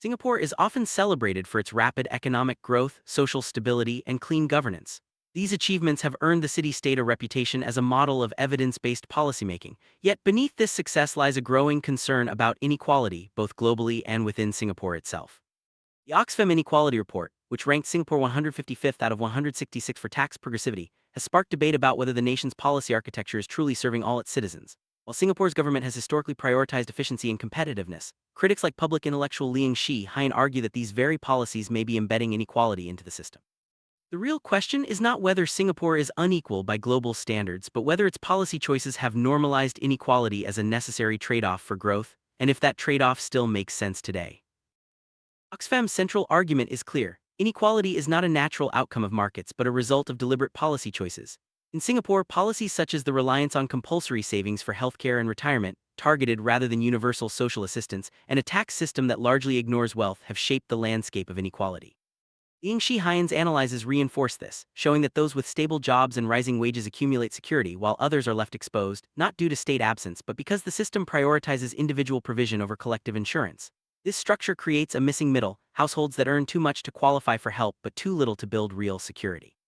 Singapore is often celebrated for its rapid economic growth, social stability, and clean governance. These achievements have earned the city-state a reputation as a model of evidence-based policymaking. Yet beneath this success lies a growing concern about inequality, both globally and within Singapore itself. The Oxfam Inequality Report, which ranked Singapore 155th out of 166 for tax progressivity, has sparked debate about whether the nation's policy architecture is truly serving all its citizens. While Singapore's government has historically prioritized efficiency and competitiveness, critics like public intellectual Liang Shi-Hein argue that these very policies may be embedding inequality into the system. The real question is not whether Singapore is unequal by global standards, but whether its policy choices have normalized inequality as a necessary trade-off for growth, and if that trade-off still makes sense today. Oxfam's central argument is clear. Inequality is not a natural outcome of markets but a result of deliberate policy choices. In Singapore, policies such as the reliance on compulsory savings for healthcare and retirement, targeted rather than universal social assistance, and a tax system that largely ignores wealth have shaped the landscape of inequality. Liang Shi-Hein's analyses reinforce this, showing that those with stable jobs and rising wages accumulate security while others are left exposed, not due to state absence but because the system prioritizes individual provision over collective insurance. This structure creates a missing middle, households that earn too much to qualify for help but too little to build real security.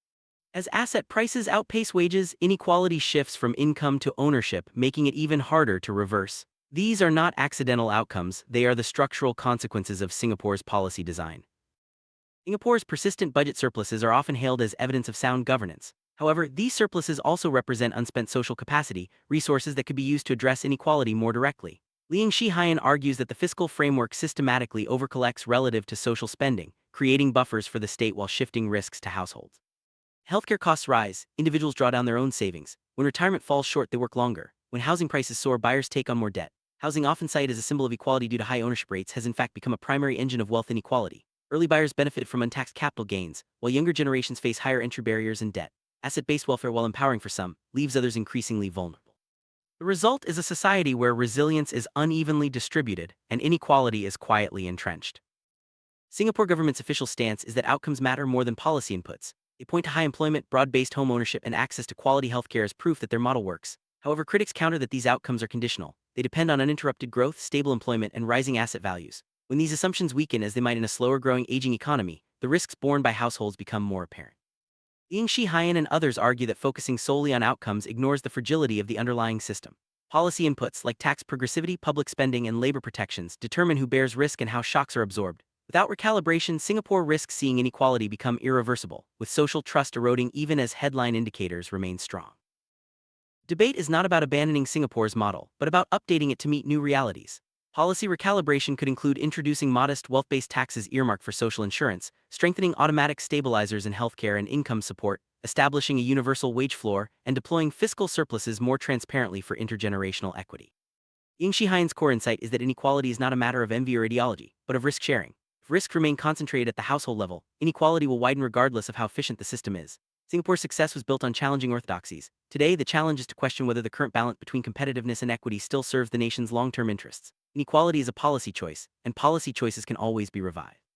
As asset prices outpace wages, inequality shifts from income to ownership, making it even harder to reverse. These are not accidental outcomes, they are the structural consequences of Singapore's policy design. Singapore's persistent budget surpluses are often hailed as evidence of sound governance. However, these surpluses also represent unspent social capacity, resources that could be used to address inequality more directly. Liang Shi-Hein argues that the fiscal framework systematically overcollects relative to social spending, creating buffers for the state while shifting risks to households. Healthcare costs rise, individuals draw down their own savings. When retirement falls short, they work longer. When housing prices soar, buyers take on more debt. Housing, often cited as a symbol of equality due to high ownership rates, has in fact become a primary engine of wealth inequality. Early buyers benefit from untaxed capital gains, while younger generations face higher entry barriers and debt. Asset-based welfare, while empowering for some, leaves others increasingly vulnerable. The result is a society where resilience is unevenly distributed and inequality is quietly entrenched. Singapore government's official stance is that outcomes matter more than policy inputs. They point to high employment, broad-based home ownership, and access to quality healthcare as proof that their model works. However, critics counter that these outcomes are conditional. They depend on uninterrupted growth, stable employment, and rising asset values. When these assumptions weaken, as they might in a slower-growing, aging economy, the risks borne by households become more apparent. Liang Shi-Hein and others argue that focusing solely on outcomes ignores the fragility of the underlying system. Policy inputs like tax progressivity, public spending, and labor protections determine who bears risk and how shocks are absorbed. Without recalibration, Singapore risks seeing inequality become irreversible, with social trust eroding even as headline indicators remain strong. Debate is not about abandoning Singapore's model, but about updating it to meet new realities. Policy recalibration could include introducing modest wealth-based taxes earmarked for social insurance, strengthening automatic stabilizers in healthcare and income support, establishing a universal wage floor, and deploying fiscal surpluses more transparently for intergenerational equity. Liang Shi-Hein's core insight is that inequality is not a matter of envy or ideology, but of risk-sharing. If risks remain concentrated at the household level, inequality will widen regardless of how efficient the system is. Singapore's success was built on challenging orthodoxies. Today, the challenge is to question whether the current balance between competitiveness and equity still serves the nation's long-term interests. Inequality is a policy choice, and policy choices can always be revised.